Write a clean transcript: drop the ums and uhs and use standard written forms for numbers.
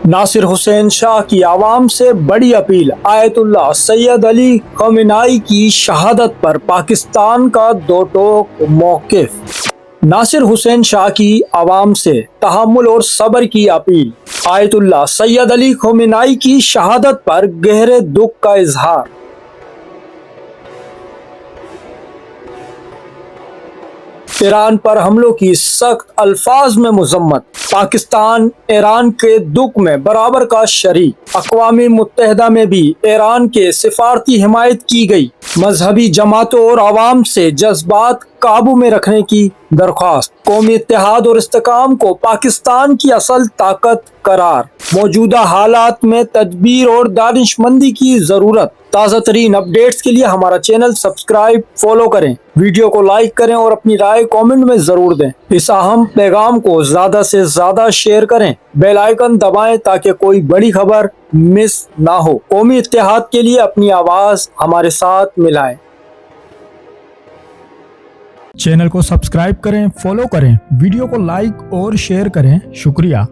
नासिर हुसैन शाह की आवाम से बड़ी अपील। आयतुल्लाह सैयद अली खमेनाई की शहादत पर पाकिस्तान का दो टोक मौक़िफ़। नासिर हुसैन शाह की आवाम से तहम्मुल और सब्र की अपील। आयतुल्लाह सैयद अली खमेनाई की शहादत पर गहरे दुख का इजहार। ईरान पर हमलों की सख्त अल्फाज में मजम्मत। पाकिस्तान ईरान के दुख में बराबर का शरीक। अक़वामी मुत्तहिदा में भी ईरान के सिफारती हिमायत की गई। मजहबी जमातों और आवाम से जज्बात काबू में रखने की दरख्वास्त। कौमी इत्तेहाद और इस्तेकाम को पाकिस्तान की असल ताकत करार। मौजूदा हालात में तदबीर और दानिशमंदी की ज़रूरत। ताज़ा तरीन अपडेट्स के लिए हमारा चैनल सब्सक्राइब फॉलो करें, वीडियो को लाइक करें और अपनी राय कमेंट में ज़रूर दें। इस अहम पैगाम को ज़्यादा से ज़्यादा शेयर करें, बेल आइकन दबाएं ताकि कोई बड़ी खबर मिस ना हो। कौमी इत्तेहाद के लिए अपनी आवाज़ हमारे साथ मिलाएं। चैनल को सब्सक्राइब करें, फॉलो करें, वीडियो को लाइक और शेयर करें। शुक्रिया।